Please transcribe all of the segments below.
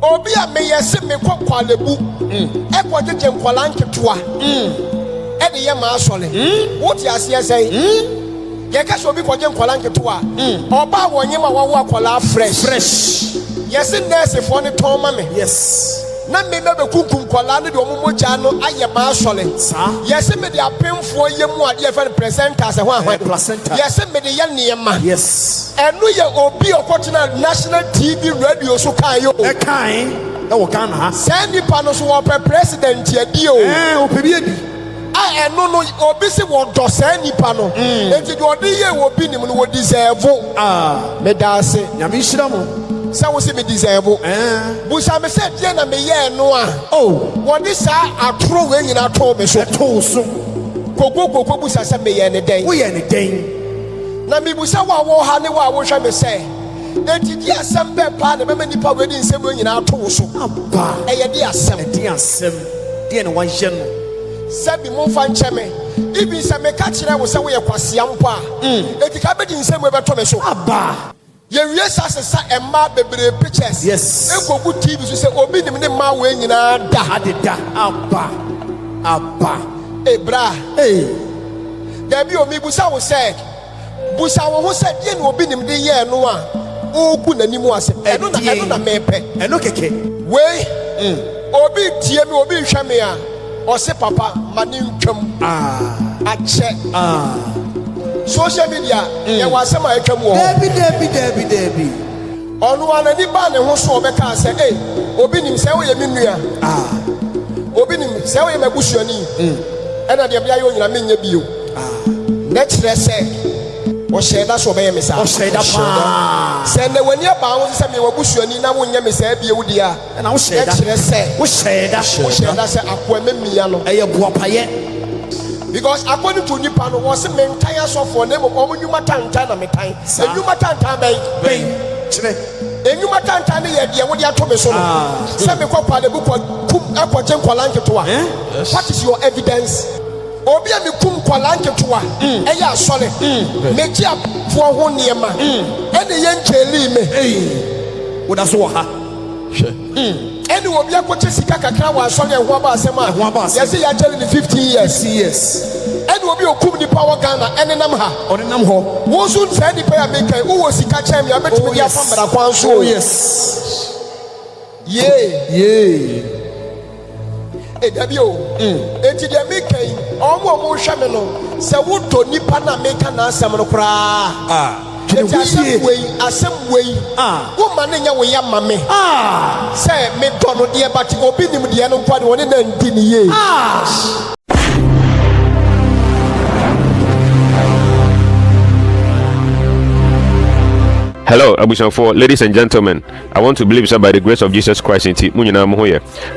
Obi a me yesi me kwa kwalebu. Ekwa jeje nkwala nketua. Ede ye ma asole. What you say say? Ye ka so bi kwaje nkwala nketua. Oba wonyema wawo akwala fresh. Yesi nurse for ne ton ma me. Yes. Na me be kunkum kwala ne de omumogya no aye ma asole. Yesi me de apemfo yemu ade e fa presenters e ho ahwan. Yesi me de ye niema. Yes. Enu ye obi okotena national TV radio so kan yo. E kan e wo Ghana ha. Send nipa no so wo president ye di o. Ope bi edi. No obi se wo do say nipa no. Enti de odi ye obi nim no wo deserve. Me da se. Nyame hira mo. Say wo se me deserve. Busa me say die na me ye no a. Wo di sa atro we nyina to me so. To so. Kogo busa say me ye ne den. Wo ye ne den. Na me busa wo ha ne wo hwe me say. Enti di asem be pa na me nipa we di nsem we nyina to so. Aba. E ye di asem. Di asem. Di na wan hye no. Sabi mo fa ncheme ibi se me ka kire wo se wo ye kwasea mpo a etika be di nsem we beto me so aba ye wie sasesa emma bebre pictures yes ekogu tv so se obi nim ne ma we nyina da adeda aba ebra da bi o mi busa wo se busa wo ho se die na obi nim de ye no a ogu nanimu ase eno na mepe eno keke we obi tie mi obi hwa me a Ose papa mani ntwam ache social media ye wasem a etwam wo Debi onu ana ni ba ne ho so obeka se obi nim se wo ye menua obi nim se wo ye mabusuani ena de bia yo nyina mennya bio na kire se o sheda so be ye mesa o sheda pa se ne wani aba ho se me wabusuani na wonnya mesa bia wudi a na wo sheda kire se wo sheda se akwa memia no eye boapaye because according to nipa no was mentan so for name of omunuma tantan na metan enuma tantan ben kire enuma tantan ne ye de wodi ato me so no se me kwapa de buko kum akwaje nkwala nketo a what is your evidence obi a me kum kwala nketo a eye asole meji afo ho niema ene ye ncheli me woda so ha any obi akoche sika kakra wa asole ho aba asema yes ya tell in 15 years any obi okum ni power Ghana ene nam ha onenam ho wo so try ni pay make wo wo sika chem ya betumi ya famara kwan so yes dabi o enti de make omo hwe me no se wo to nipa na make na asem no kra asem wei wo ma ne nya wo ya ma me say me to no de but obi nim de no kwade woni na ndi ni ye Hello, Abusanfo, ladies and gentlemen. I want to believe that by the grace of Jesus Christ in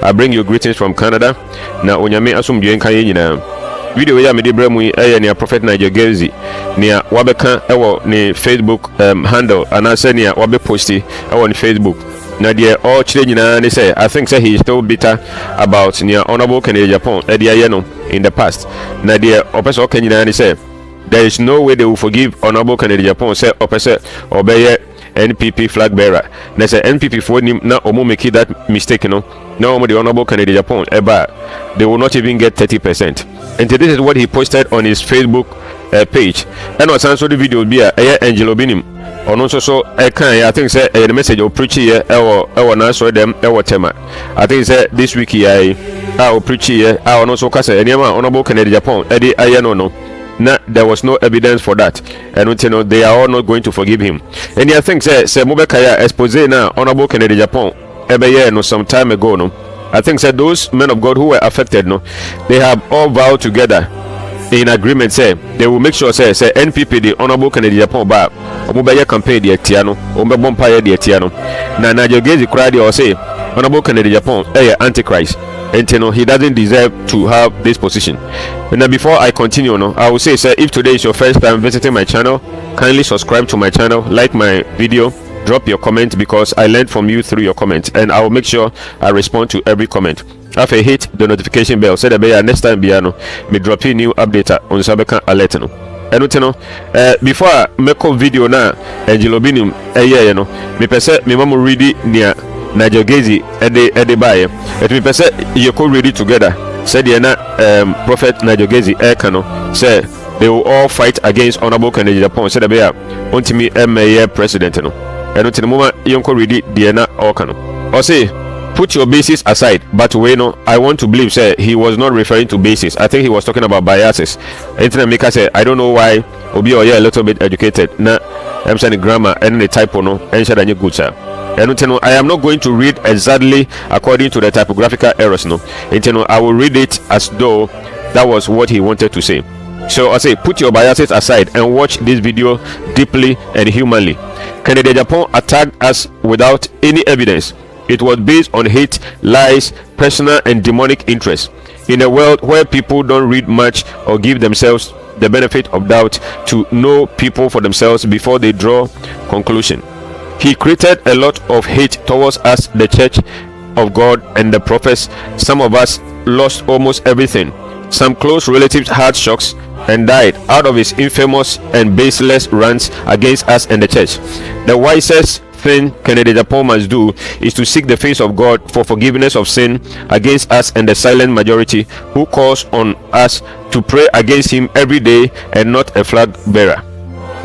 I bring you greetings from Canada. Na onyame asumdwe nkan nyina. Video ya me de bramu near Prophet Nigel Gaise near wabeka ewo ne Facebook handle anase near wabe posti ewo ne Facebook. Na de all chire nyina ne say I think say he is still bitter about near Honorable Kennedy Agyapon in the past. Na de opeso nyina ne say there is no way they will forgive Honorable Kennedy Agyapon say opese obeye NPP flag bearer. Na say NPP for him na omo make that mistake no. Now the Honorable Kennedy Agyapon they will not even get 30%. And this is what he posted on his Facebook page. And was also the video be Nigel Obinim. On also so I think say the message of preach here I na so them tema. I think say this week I will preach here I also say any Honorable Kennedy Agyapon no. Nah, there was no evidence for that, and you know they are all not going to forgive him. And I think say Mobekaya expose now Honorable Kennedy Agyapon no some time ago no. I think that those men of God who were affected no, they have all vowed together in agreement say they will make sure say NPP the Honorable Kennedy Agyapon ba Mobekaya campaign the Etiano Ombebompa the Etiano. Na Nigel Gaise cried or say Honorable Kennedy Agyapon antichrist. And you know he doesn't deserve to have this position. And now before I continue I will say if today is your first time visiting my channel, kindly subscribe to my channel, like my video, drop your comment because I learned from you through your comments and I will make sure I respond to every comment. After hit the notification bell so that next time me drop a new update on Sabeka alert no. And before I make a video now Nigel Obinim me pese me mamu ready near Nigel Gaise ede baye it me pese you could read it together said na prophet Nigel Gaise kano say they will all fight against honorable Kennedy Agyapon said be a ontimi mayor president no eno tin moma yonko read it de na all kano or say put your basis aside, but we know I want to believe say he was not referring to basis. I think he was talking about biases. Internet maker say I don't know why Obi or a little bit educated. Na I'm saying grammar and the typo no and shall any good sir. And I am not going to read exactly according to the typographical errors no. And I will read it as though that was what he wanted to say. So I say put your biases aside and watch this video deeply and humanly. Kennedy Agyapon attacked us without any evidence. It was based on hate, lies, personal and demonic interests. In a world where people don't read much or give themselves the benefit of doubt to know people for themselves before they draw conclusion, he created a lot of hate towards us, the church of God and the prophets. Some of us lost almost everything. Some close relatives had shocks and died out of his infamous and baseless rants against us and the church. The wisest thing Kennedy Agyapon must do is to seek the face of God for forgiveness of sin against us and the silent majority who calls on us to pray against him every day and not a flag bearer.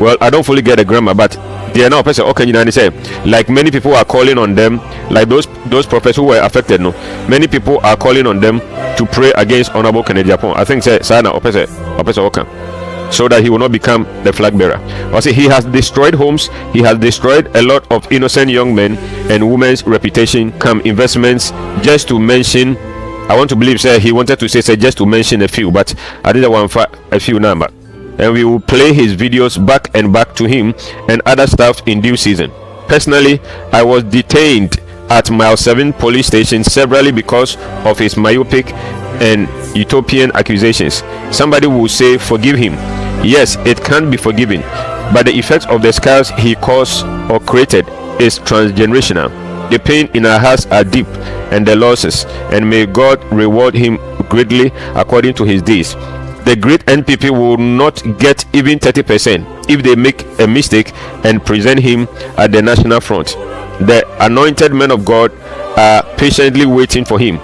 Well, I don't fully get the grammar, but they are now person okay you say like many people are calling on them, like those prophets who were affected no, many people are calling on them to pray against honorable Kennedy Agyapon. I think say sana opese okay, so that he will not become the flag bearer. I say he has destroyed homes, he has destroyed a lot of innocent young men and women's reputation, come investments, just to mention. I want to believe say he wanted to say just to mention a few, but I didn't want a few number. And we will play his videos back and back to him and other staff in due season. Personally, I was detained at Mile 7 police station severally because of his myopic and utopian accusations. Somebody will say forgive him. Yes, it can be forgiven, but the effects of the scars he caused or created is transgenerational. The pain in our hearts are deep, and the losses, and may God reward him greatly according to his deeds. The great NPP will not get even 30% if they make a mistake and present him at the national front. The anointed men of God are patiently waiting for him.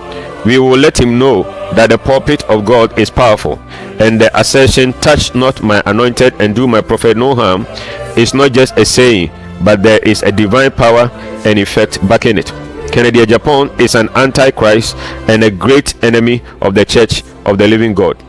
We will let him know that the pulpit of God is powerful, and the assertion touch not my anointed and do my prophet no harm is not just a saying, but there is a divine power and effect backing it. Kennedy Agyapon is an antichrist and a great enemy of the church of the living God.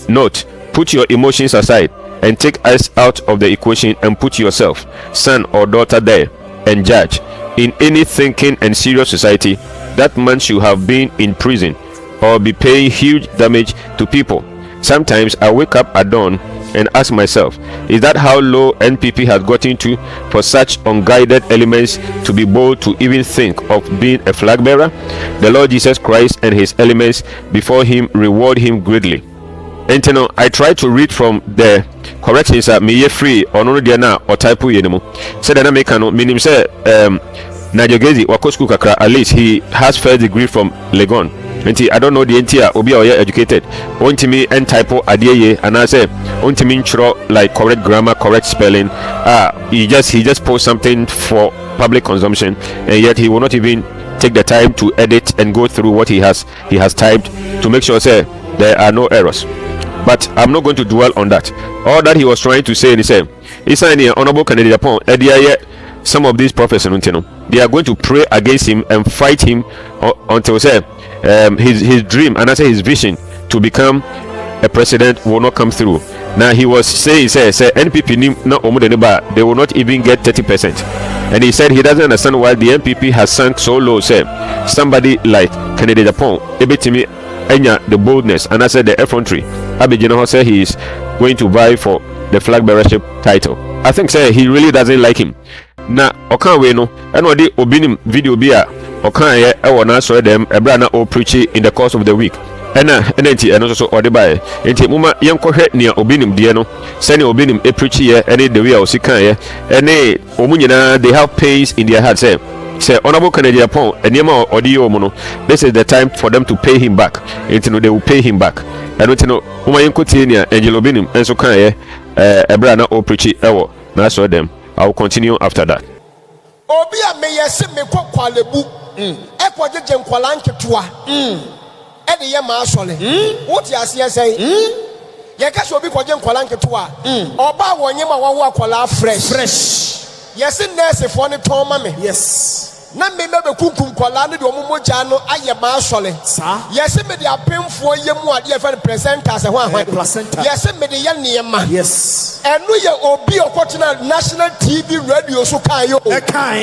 Note, put your emotions aside and take us out of the equation and put yourself, son or daughter, there and judge. In any thinking and serious society, that man should have been in prison or be paying huge damage to people. Sometimes I wake up at dawn and ask myself, is that how low NPP has gotten to for such unguided elements to be bold to even think of being a flag bearer? The Lord Jesus Christ and his elements before him reward him greatly. And you know, I try to read from the corrections that me free or no diana or type yenemu. Said that I make no meaning say Nigel Gaise wako school kakra, at least he has first degree from Legon. I don't know the entire obi or educated. Onti me and typo adie and I say onti me chro like correct grammar, correct spelling. He just post something for public consumption, and yet he will not even take the time to edit and go through what he has typed to make sure say there are no errors. But I'm not going to dwell on that. All that he was trying to say, he said, it's an honorable Kennedy Agyapon. Some of these prophets, they are going to pray against him and fight him until say his dream and I say his vision to become a president will not come through. Now he was saying, say NPP they will not even get 30%. And he said he doesn't understand why the NPP has sunk so low. Say somebody like Kennedy Agyapon, ebetimi enya the boldness and I said the effrontery. Abijino said he is going to vie for the flag bearership title. I think say he really doesn't like him. Na okan we no eno de Obinim video bi a okan ye e wona so dem ebra na o preach in the course of the week. Enti eno so ode bae. Enti muma yenkohwe ne Obinim de no. Se ne Obinim e preach ye ene the way o sikan ye. Ene omunyina they have pains in their heart say honorable Kennedy Agyapon enema ode yo mu no. This is the time for them to pay him back. Enti no they will pay him back. Eno enti no muma yenkotie ne Angel Obinim enso kan ye ebra na o preach ewo na so dem. I will continue after that. Obi a me yesi me kwalebu ekwa jeje nkwala nketewa e de ye ma asole wo ti ase sei ye ka so bi kwaje nkwala nketewa oba wonyema wawo akwala fresh yes nurse for ne ton ma me yes na me be kunkum kwala ne de ommoja no aye ma asole yes me de apemfo yemu ade e fa presenters ho ahwan yes me de ye niema yes enu ye obi okotena national TV radio so kan yo e kan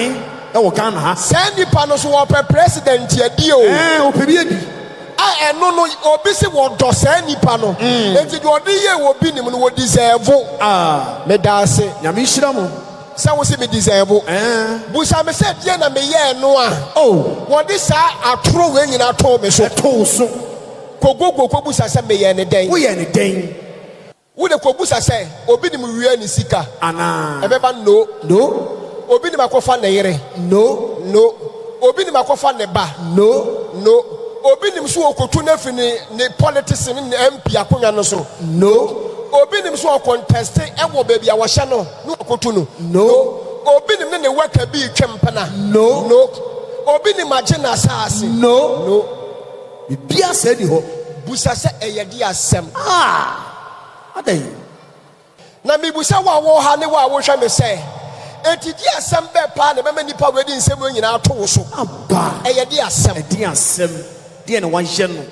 e wo Ghana ha send nipa no so wo president adi o opebi adi enu no obi se wo do send nipa no enti de odi ye obi nim no wo deserve me da se nyame hira mo say we see me deserve busa me say die na me ye no a what this atro we nyina to me so kogogo ko busa say me ye ne den wo ye ne den wo de ko busa say obi nim wie ni sika ana e be ba no obi nim akofa ne yere no obi nim akofa ne ba no obi nim so okotu na fini ne politics ni MP akonya no so no obi nim so contest e wo baby a wo hye no no akotu no obi nim ne waka bi twempana no obi nim agye na asase no bibia se di ho busa se eyedi asem adan na mi busa wo ha ne wo hwe me se etidi asem be pa ne be nipa we di nsem nyina ato so aba eyedi asem die ne wan hye no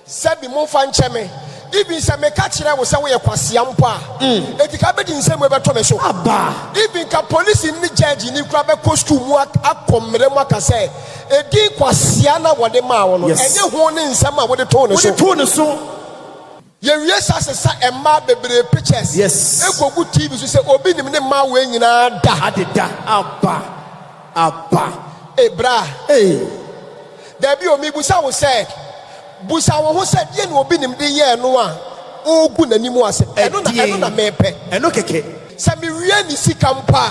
sabi mo fa ncheme even say me ka kire wo say wo ye kwasea mpo a etika be di nsem we beto me so aba even ka police ni judge ni kura be costume mu akomre mu aka say edi kwasea na wo de ma wo no enye ho ne nsem a wo de to ne so ye wie sasa emma bebre pictures yes ekogu TV so say obi nim ne ma we nyina da adeda aba bra there be omi busa wo say busa wo ho say die ne obi nim de ye no a ogu nanimu ase eno na mepe eno keke say me wie ni sika mpa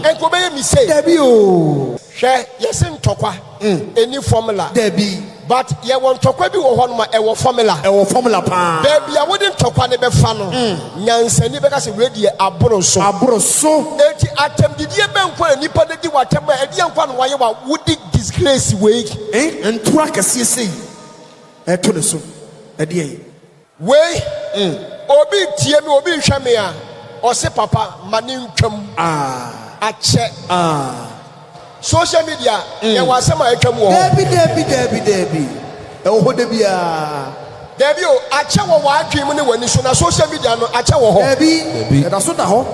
enko be ye mi say there be o hwe yes ntokwa any formula there be but ye won tokwa bi wo ho no ma e wo formula pa baby a wouldn't tokwa ne be fa no nyansani be ka se ready aboro so enti atem didie be nko anipa de di watem e di nko no waye wa would disgrace we entura kase sei eto ne so e die we obi tie me obi hwe me a o se papa mani ntwam ache social media ye was am atwam wo Debbie e wo de bia Debbie o ache wo wa atwem ne wani so na social media no ache wo ho Debbie e da so da ho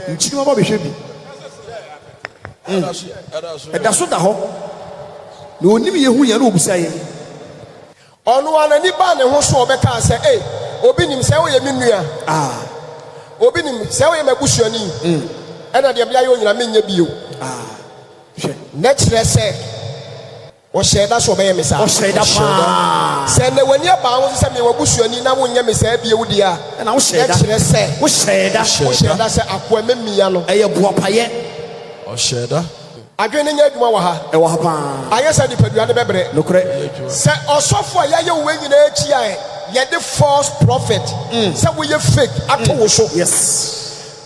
nchiri mo ba behwe bi e da so da ho na onim ye hu ye na obusa ye onu ana ni ba ne ho so obeka se obi nim se wo ye menua obi nim se wo ye mabusuani ena de bia yo nyina menye bio next say o sheda so be me sa o sheda pa se na wani aba ho se me wabusuani na wonye me sa bia wudi a na o sheda say o sheda say akwa memia no eye boapaye o sheda adwene nya adwuma wa ha e wa ha pa ayesa di padua de bebre nokre se osofo ya ye we nyina echi a ye the false prophet se we ye fake ato wo so yes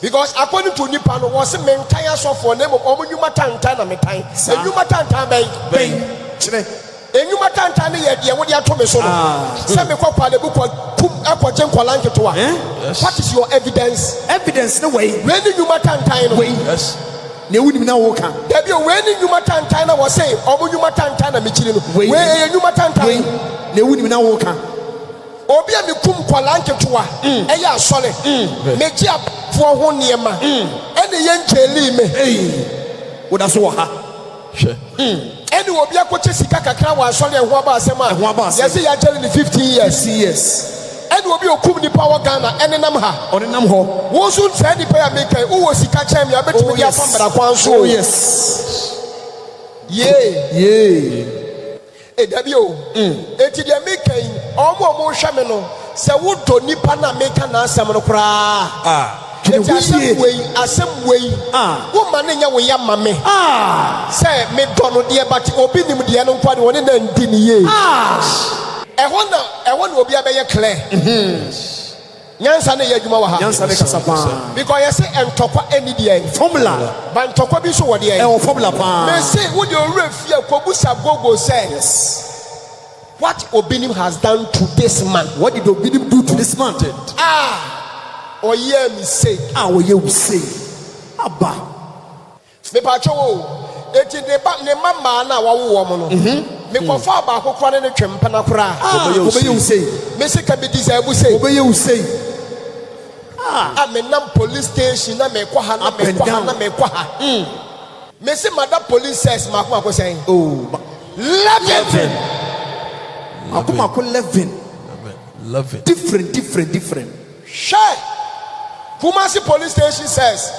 because according to nipa no was mentan so for name omunwuma tantan na metan enwuma tantan ben kire enwuma tantan ne ye de wo de ato me so no se me kwapa le buko kum akwaje nkwala nketo a what is your evidence no way when enwuma tantan no yes ne wunim na wo ka da bi when enwuma tantan na wo say omunwuma tantan na me kire no we enwuma tantan ne wunim na wo ka obi a me kum kwala nketo a eya asole me ji for ho niema ene ye ncheli me wo da so wo ha hwe ene obi akoche sika kakra wa asole ho aba asema yes ya jeli ni 15 years ene obi okum ni power Ghana ene nam ha one nam ho wo so tsa ni pa ya make wo sika chem ya betimi dia pambara kwan so yes dabi o enti dia make omo hwe me no se wo do nipa na make na asem no kra asem wei wo ma ne nya wo ya ma me say me do no de but obi nim de no kwade woni na ndi ni ye ehona obi abeye clear Nyansa ne yadwuma wa ha. Nyansa ne kasa pa. Because you say entokwa eni de formula. But entokwa bi so wo de. E formula pa. Me say wo de owura fie kobusa gogo say. Yes. What Obinim has done to this man? What did Obinim do to this man? Oye mistake. Oye mistake. Abba. Me pacho eti de ba ne mama na wa wo mo no. Me kofa ba akokwa ne twempa na kora. Oye mistake. Me say ka be deserve say. Oye mistake. Me nam police station na me kwa ha na me kwa ha na me kwa ha. Me say madam police says makwa say. Oh. 11. Akuma 11. Different. Sure. Kumasi police station says.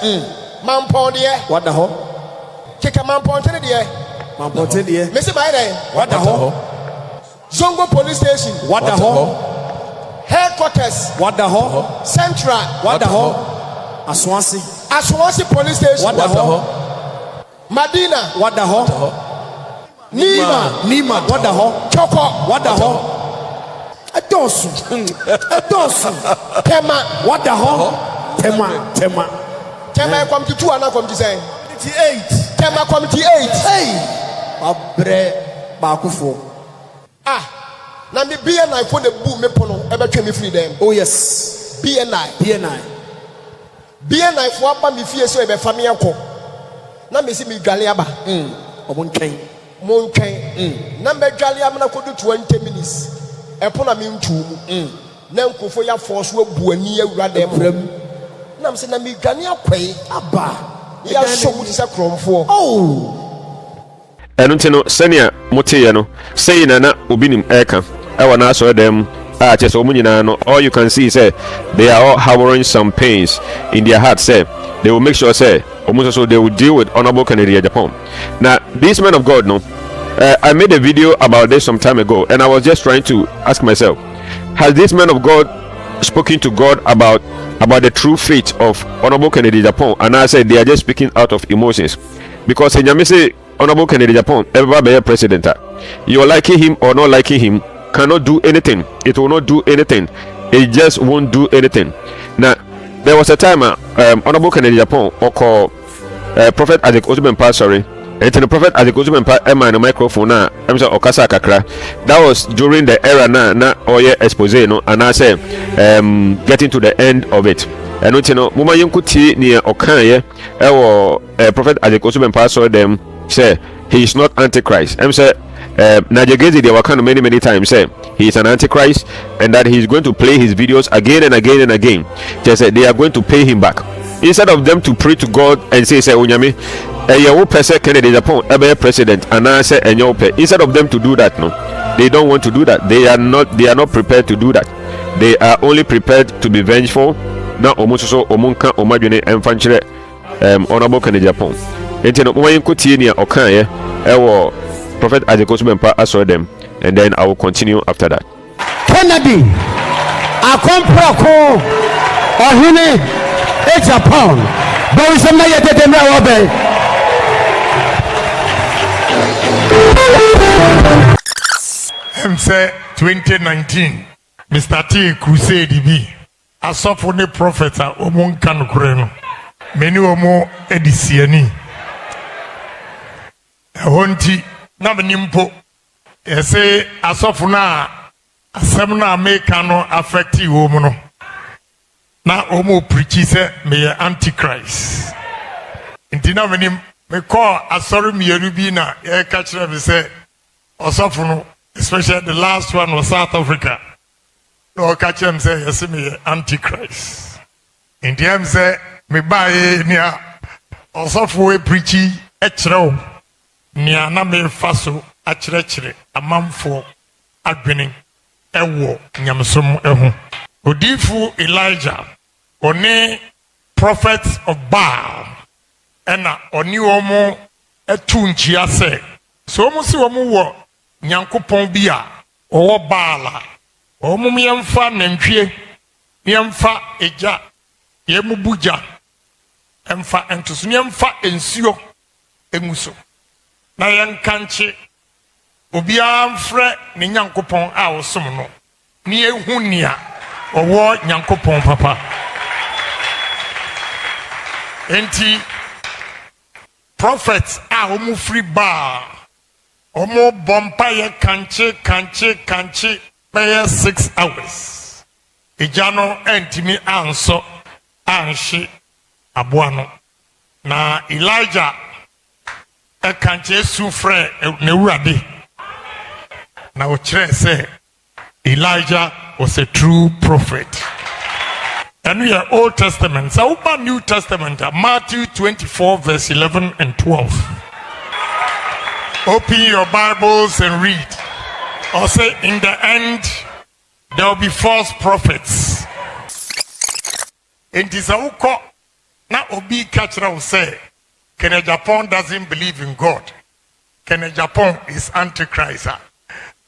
Mampon there. What the hell? Kika mampon there. Mampon there. Me say my there. What the hell? Zongo police station. What the hell? Headquarters. What the hell? Central. What the hell? Aswansi police station. What the hell? Medina. What the hell? Nima. What the hell? Choko. What the hell? Adosu. Tema. What the hell? Tema come to 2 and come to say 88. Tema come to 8. Hey. Abre bakufo. Na me BNI for the boom me pono ebe twa me free them. Oh yes. BNI for aba me fie so ebe fa me akọ. Na me si me dwale aba. Montwen. Na me dwale am na kodu 20 minutes. Epo na me ntu mu. Na nkofo ya force wo bu ani awura dem. Na me se na me dwane akwai aba. Ya so mu se kromfo. Enunti senia motiye no say na Obinim eka ewa na so dem chese omunyina no all you can see is say they are all harboring some pains in their heart say they will make sure say so they will deal with Honorable Kennedy Agyapon. Now this man of God no I made a video about this some time ago and I was just trying to ask myself, has this man of God spoken to God about the true fate of Honorable Kennedy Agyapon? And I said they are just speaking out of emotions because say Honorable Kennedy Agyapon ever be a president. You're liking him or not liking him cannot do anything. It will not do anything. It just won't do anything. Now there was a time Honorable Kennedy Agyapon or call Prophet Agyapon sorry. And the Prophet Agyapon Emma the microphone na Okasa kakra. That was during the era na oye expose no and I say getting to the end of it. And you know muma yunkuti ni okanye Prophet Agyapon saw them say he is not antichrist. Say Nigel Gaise they were kind of many times say he is an antichrist and that he is going to play his videos again and again. Just say they are going to pay him back. Instead of them to pray to God and say Onyame Kennedy Agyapon ever president and I say instead of them to do that, no, they don't want to do that. They are not prepared to do that. They are only prepared to be vengeful. Now omususo omunka omadwene emfanchire Honorable Kennedy Agyapon. Enti no mwa yinkuti ni okanye ewo Prophet Agyapon I saw them and then I will continue after that. Kennedy akomprako ohine Agyapon bawusema yetete mra obe say 2019 Mr. T crusade bi asofo ne prophet omunka no kure no meni omo edisiani honti na menimpo ese asofo na asem na America no affect wo mu no na omo preach say me antichrist intina menim me call asori mienu bi na e ka kire me say asofo no especially the last one was South Africa no ka kire me say yes me antichrist intia me say me buy nia asofo we preach e kire nia na me faso a kire amamfo adwene ewo nyamsom ehu odifu Elijah one prophets of Baal ena oni omo etu nchia se so omo si omo wo nyankopon bi a owo Baala omo yemfa nantwie yemfa eja yemubuja emfa entusu yemfa ensuo enguso na yankanche obi amfre ne nyankopon a wosom no ne ehunia owo nyankopon papa enti prophets a omu free bar omo bompa ye kanche by 6 hours ejano entimi anso anhye aboano na Elijah e kanche sufre ne wurade na o kire say Elijah was a true prophet. And we are Old Testament. So open New Testament, Matthew 24, verse 11 and 12. Open your Bibles and read. Or say, in the end, there will be false prophets. In this Auko, now Obi Kachra will say, Kennedy Agyapon doesn't believe in God. Kennedy Agyapon is Antichrist.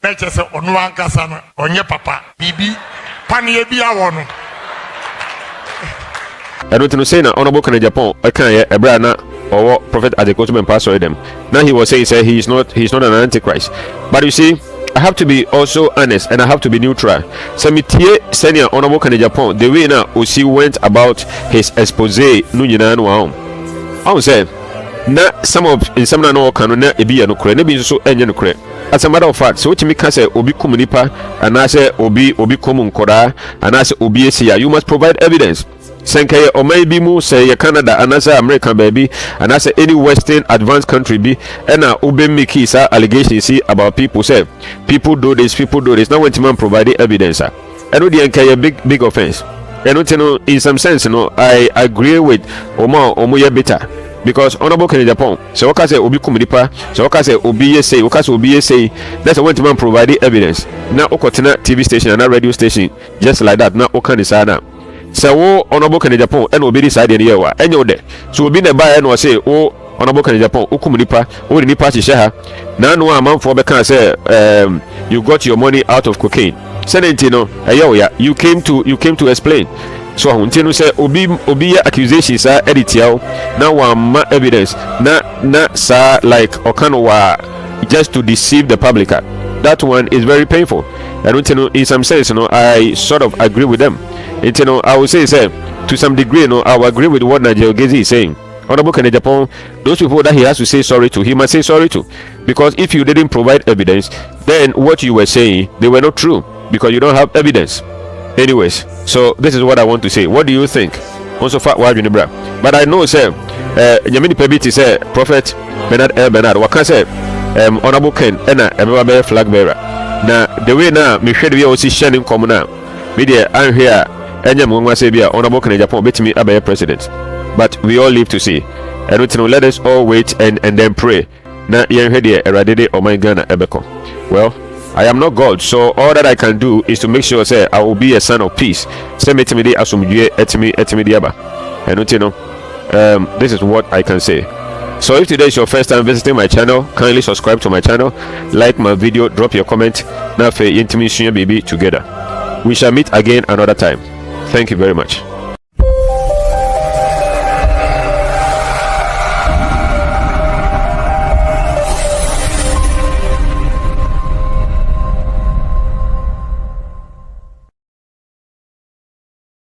Let's say, Onwanka sana, Onye Papa, Bibi, Panye Biawono. I don't know say na honorable Kennedy Agyapon I can ebrana or prophet Adekoto pastor them. Now he was saying say he's not an antichrist. But you see, I have to be also honest and I have to be neutral. Samitie senior honorable Kennedy Agyapon the way now Osi went about his expose no nyina no ahom. I say na some na no kan na ebi ya no kure na bi so enye no kure. As a matter of fact, so me can say obi komunipa and I say obi komun koda and I say obi esia, you must provide evidence. Senke or maybe mu say Canada and as American baby and as any Western advanced country be and ube miki sa allegations see about people say people do this. Now when man provide evidence, I know the enke big offense. And you know in some sense, you know, I agree with Omo better. Because honorable Kennedy Agyapon, so what can say obi komunipa, so what can say obi say, what can say obi say, that's when man provide evidence. Now okotena TV station and radio station just like that. Now okan isana. So wo honorable Kennedy Agyapon and obi decide in yewa enyo de. So obi na buy no say o honorable Kennedy Agyapon o komunipa, o ni nipa hye ha. Na no amanfo be kan say you got your money out of cocaine. Senenti no ya you came to explain. So until say obi accusations are editial now one evidence na sa like okanowa just to deceive the public. That one is very painful. And until in some sense, you know, I sort of agree with them. You know, I would say to some degree, you know, I will agree with what Nigel Gaise is saying. Honorable Kennedy Agyapon, those people that he has to say sorry to, he must say sorry to, because if you didn't provide evidence, then what you were saying they were not true because you don't have evidence. Anyways, so this is what I want to say. What do you think? Also, but I know, sir, Yamini Pebiti said, Prophet Bernard, what can say, Honorable Ken, and a flag bearer. Now, the way now, me should be also sharing common now. Media, I'm here, and Yamunga Sabia, Honorable Kennedy Agyapon, bet me a president. But we all live to see. And let us all wait and then pray. Now, you're here, Eradede, or my Ghana, Ebeko. Well, I am not God, so all that I can do is to make sure say I will be a son of peace. Say me timidi asumdue etimi diaba. And you know, this is what I can say. So if today is your first time visiting my channel, kindly subscribe to my channel, like my video, drop your comment. Now for intimi baby together. We shall meet again another time. Thank you very much.